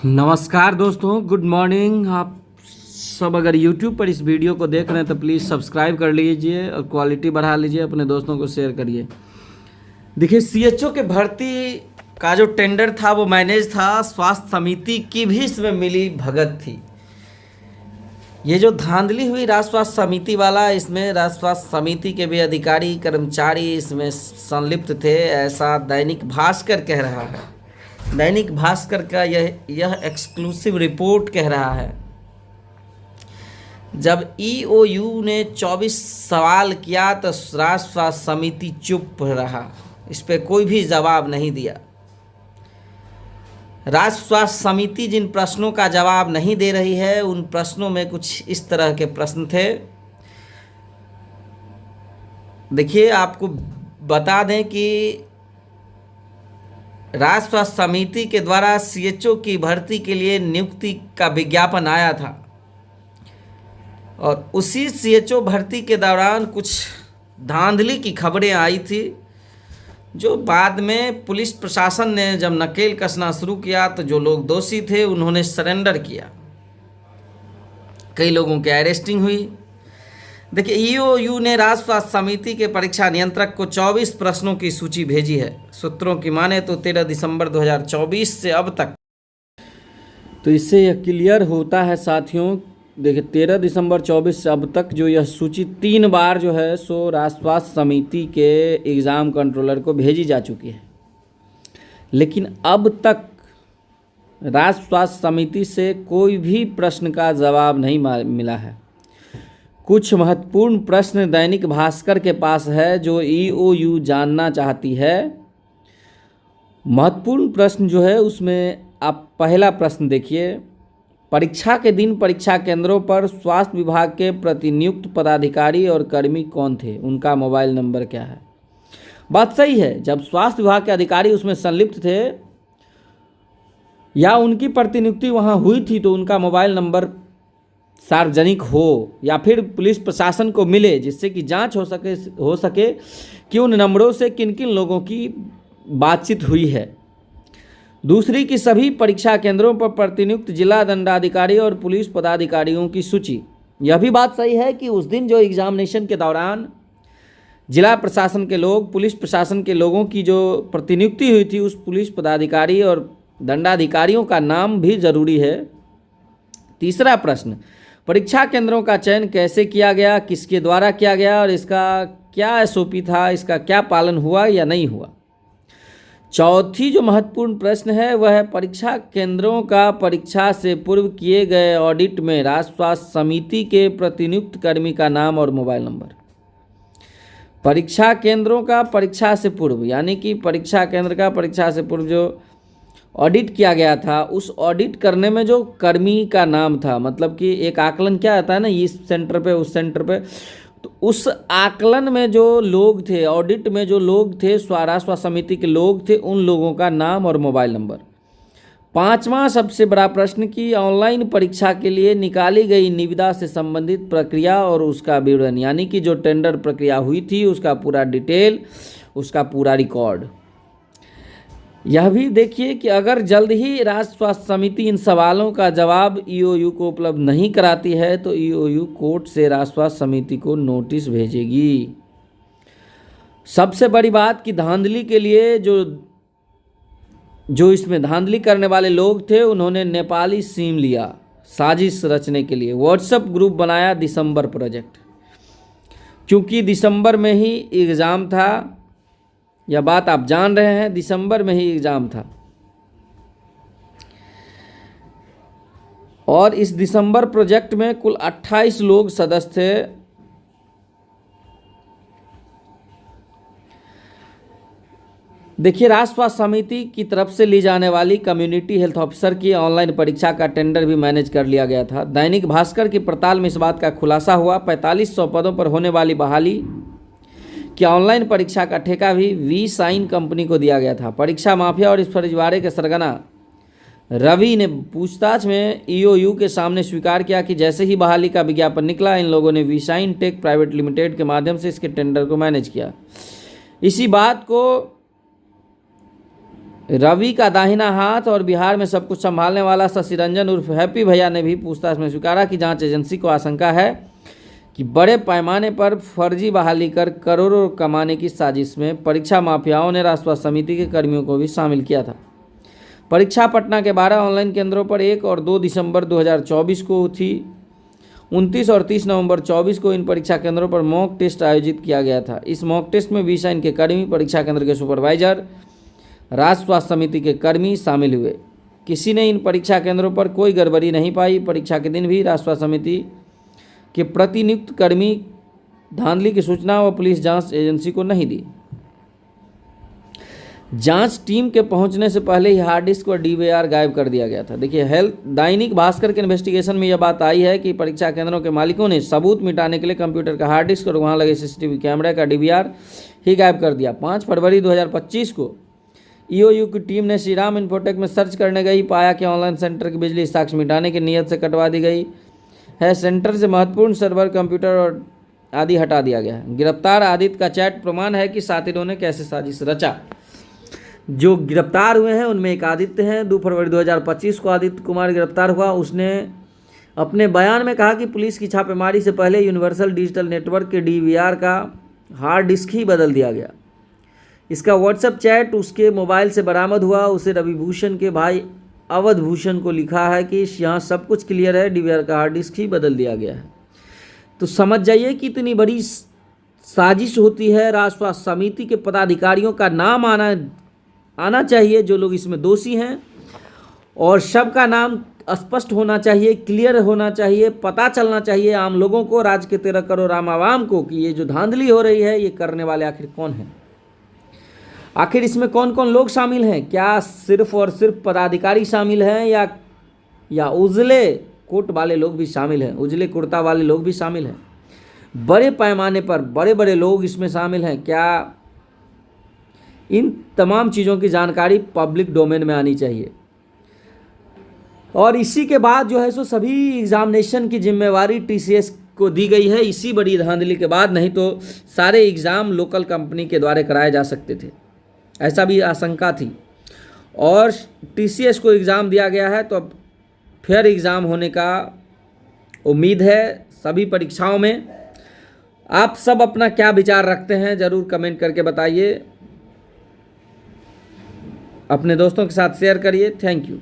नमस्कार दोस्तों, good morning. आप सब अगर YouTube पर इस वीडियो को देख रहे हैं तो प्लीज़ सब्सक्राइब कर लीजिए और क्वालिटी बढ़ा लीजिए, अपने दोस्तों को शेयर करिए। देखिए, CHO के भर्ती का जो टेंडर था वो मैनेज था, स्वास्थ्य समिति की भी इसमें मिली भगत थी। ये जो धांधली हुई राज्य स्वास्थ्य समिति वाला, इसमें राज्य स्वास्थ्य समिति के भी अधिकारी कर्मचारी इसमें संलिप्त थे, ऐसा दैनिक भास्कर कह रहा है। दैनिक भास्कर का यह एक्सक्लूसिव रिपोर्ट कह रहा है। जब EOU ने 24 सवाल किया तो राज्य स्वास्थ्य समिति चुप रहा, इस पे कोई भी जवाब नहीं दिया। राज्य स्वास्थ्य समिति जिन प्रश्नों का जवाब नहीं दे रही है, उन प्रश्नों में कुछ इस तरह के प्रश्न थे। देखिए, आपको बता दें कि राज्य स्वास्थ्य समिति के द्वारा CHO की भर्ती के लिए नियुक्ति का विज्ञापन आया था और उसी CHO भर्ती के दौरान कुछ धांधली की खबरें आई थी, जो बाद में पुलिस प्रशासन ने जब नकेल कसना शुरू किया तो जो लोग दोषी थे उन्होंने सरेंडर किया। कई लोगों की अरेस्टिंग हुई। देखिए, EOU ने राज्य स्वास्थ्य समिति के परीक्षा नियंत्रक को 24 प्रश्नों की सूची भेजी है। सूत्रों की माने तो 13 दिसंबर 2024 से अब तक। तो इससे यह क्लियर होता है साथियों, देखिए 13 दिसंबर 24 से अब तक जो यह सूची 3 बार जो है सो राज्य स्वास्थ्य समिति के एग्ज़ाम कंट्रोलर को भेजी जा चुकी है, लेकिन अब तक राज्य स्वास्थ्य समिति से कोई भी प्रश्न का जवाब नहीं मिला है। कुछ महत्वपूर्ण प्रश्न दैनिक भास्कर के पास है जो EOU जानना चाहती है। महत्वपूर्ण प्रश्न जो है उसमें आप पहला प्रश्न देखिए, परीक्षा के दिन परीक्षा केंद्रों पर स्वास्थ्य विभाग के प्रतिनियुक्त पदाधिकारी और कर्मी कौन थे, उनका मोबाइल नंबर क्या है। बात सही है, जब स्वास्थ्य विभाग के अधिकारी उसमें संलिप्त थे या उनकी प्रतिनियुक्ति वहाँ हुई थी तो उनका मोबाइल नंबर सार्वजनिक हो या फिर पुलिस प्रशासन को मिले, जिससे कि जांच हो सके कि उन नंबरों से किन किन लोगों की बातचीत हुई है। दूसरी कि सभी परीक्षा केंद्रों पर प्रतिनियुक्त जिला दंडाधिकारी और पुलिस पदाधिकारियों की सूची। यह भी बात सही है कि उस दिन जो एग्जामिनेशन के दौरान जिला प्रशासन के लोग, पुलिस प्रशासन के लोगों की जो प्रतिनियुक्ति हुई थी, उस पुलिस पदाधिकारी और दंडाधिकारियों का नाम भी जरूरी है। तीसरा प्रश्न, परीक्षा केंद्रों का चयन कैसे किया गया, किसके द्वारा किया गया और इसका क्या SOP था, इसका क्या पालन हुआ या नहीं हुआ। चौथी जो महत्वपूर्ण प्रश्न है वह है परीक्षा केंद्रों का परीक्षा से पूर्व किए गए ऑडिट में राज्य स्वास्थ्य समिति के प्रतिनियुक्त कर्मी का नाम और मोबाइल नंबर। परीक्षा केंद्रों का परीक्षा से पूर्व यानी कि परीक्षा केंद्र का परीक्षा से पूर्व जो ऑडिट किया गया था, उस ऑडिट करने में जो कर्मी का नाम था, मतलब कि एक आकलन क्या आता है ना, इस सेंटर पे उस सेंटर पे, तो उस आकलन में जो लोग थे, ऑडिट में जो लोग थे, स्वास्थ्य समिति के लोग थे, उन लोगों का नाम और मोबाइल नंबर। पांचवा सबसे बड़ा प्रश्न कि ऑनलाइन परीक्षा के लिए निकाली गई निविदा से संबंधित प्रक्रिया और उसका विवरण, यानी कि जो टेंडर प्रक्रिया हुई थी उसका पूरा डिटेल, उसका पूरा रिकॉर्ड। यह भी देखिए कि अगर जल्द ही राज्य स्वास्थ्य समिति इन सवालों का जवाब EOU को उपलब्ध नहीं कराती है तो EOU कोर्ट से राज्य स्वास्थ्य समिति को नोटिस भेजेगी। सबसे बड़ी बात कि धांधली के लिए जो इसमें धांधली करने वाले लोग थे, उन्होंने नेपाली सिम लिया साजिश रचने के लिए, व्हाट्सएप ग्रुप बनाया दिसंबर प्रोजेक्ट। क्योंकि दिसंबर में ही एग्ज़ाम था, यह बात आप जान रहे हैं, दिसंबर में ही एग्ज़ाम था और इस दिसंबर प्रोजेक्ट में कुल 28 लोग सदस्य थे। देखिए, राज्य स्वास्थ्य समिति की तरफ से ली जाने वाली कम्युनिटी हेल्थ ऑफिसर की ऑनलाइन परीक्षा का टेंडर भी मैनेज कर लिया गया था। दैनिक भास्कर की पड़ताल में इस बात का खुलासा हुआ। 4500 पदों पर होने वाली बहाली कि ऑनलाइन परीक्षा का ठेका भी V-साइन कंपनी को दिया गया था। परीक्षा माफिया और इस फर्जीवाड़े के सरगना रवि ने पूछताछ में EOU के सामने स्वीकार किया कि जैसे ही बहाली का विज्ञापन निकला, इन लोगों ने V-साइन टेक प्राइवेट लिमिटेड के माध्यम से इसके टेंडर को मैनेज किया। इसी बात को रवि का दाहिना हाथ और बिहार में सब कुछ संभालने वाला शशि रंजन उर्फ हैप्पी भैया ने भी पूछताछ में स्वीकारा कि जांच एजेंसी को आशंका है कि बड़े पैमाने पर फर्जी बहाली कर करोड़ों कमाने की साजिश में परीक्षा माफियाओं ने राष्ट्रीय समिति के कर्मियों को भी शामिल किया था। परीक्षा पटना के 12 ऑनलाइन केंद्रों पर 1 और 2 दिसंबर 2024 को थी। 29 और 30 नवंबर 24 को इन परीक्षा केंद्रों पर मॉक टेस्ट आयोजित किया गया था। इस मॉक टेस्ट में विषय के कर्मी, परीक्षा केंद्र के सुपरवाइजर, राज्य स्वास्थ्य समिति के कर्मी शामिल हुए। किसी ने इन परीक्षा केंद्रों पर कोई गड़बड़ी नहीं पाई। परीक्षा के दिन भी राज्य स्वास्थ्य समिति के प्रतिनियुक्त कर्मी धांधली की सूचना व पुलिस जांच एजेंसी को नहीं दी। जांच टीम के पहुंचने से पहले ही हार्ड डिस्क व डीवीआर गायब कर दिया गया था। देखिए, हेल्थ दैनिक भास्कर के इन्वेस्टिगेशन में यह बात आई है कि परीक्षा केंद्रों के मालिकों ने सबूत मिटाने के लिए कंप्यूटर का हार्ड डिस्क और वहां लगे सीसीटीवी कैमरे का डीवीआर ही गायब कर दिया। 5 फरवरी 2025 को ईओयू की टीम ने श्री राम इन्फोटेक में सर्च करने गई, पाया कि ऑनलाइन सेंटर की बिजली साक्ष्य मिटाने की नीयत से कटवा दी गई है। सेंटर से महत्वपूर्ण सर्वर, कंप्यूटर और आदि हटा दिया गया है। गिरफ्तार आदित्य का चैट प्रमाण है कि साथियों ने कैसे साजिश रचा। जो गिरफ्तार हुए हैं उनमें एक आदित्य हैं। 2 फरवरी 2025 को आदित्य कुमार गिरफ्तार हुआ। उसने अपने बयान में कहा कि पुलिस की छापेमारी से पहले यूनिवर्सल डिजिटल नेटवर्क के डीवीआर का हार्ड डिस्क ही बदल दिया गया। इसका व्हाट्सएप चैट उसके मोबाइल से बरामद हुआ। उसे रविभूषण के भाई अवध भूषण को लिखा है कि यहाँ सब कुछ क्लियर है, डीवीआर का हार्ड डिस्क ही बदल दिया गया है। तो समझ जाइए कि इतनी बड़ी साजिश होती है। राष्ट्रीय समिति के पदाधिकारियों का नाम आना चाहिए, जो लोग इसमें दोषी हैं, और सबका नाम स्पष्ट होना चाहिए, क्लियर होना चाहिए, पता चलना चाहिए आम लोगों को, राज्य के 13 करोड़ आम आवाम को कि ये जो धांधली हो रही है ये करने वाले आखिर कौन हैं। आखिर इसमें कौन कौन लोग शामिल हैं? क्या सिर्फ और सिर्फ पदाधिकारी शामिल हैं या उजले कोट वाले लोग भी शामिल हैं, उजले कुर्ता वाले लोग भी शामिल हैं? बड़े पैमाने पर बड़े बड़े लोग इसमें शामिल हैं क्या? इन तमाम चीज़ों की जानकारी पब्लिक डोमेन में आनी चाहिए। और इसी के बाद जो है सो सभी एग्जामिनेशन की जिम्मेवारी टीसीएस को दी गई है, इसी बड़ी धांधली के बाद। नहीं तो सारे एग्ज़ाम लोकल कंपनी के द्वारा कराए जा सकते थे, ऐसा भी आशंका थी। और टीसीएस को एग्ज़ाम दिया गया है, तो अब फेयर एग्ज़ाम होने का उम्मीद है सभी परीक्षाओं में। आप सब अपना क्या विचार रखते हैं ज़रूर कमेंट करके बताइए, अपने दोस्तों के साथ शेयर करिए। Thank you.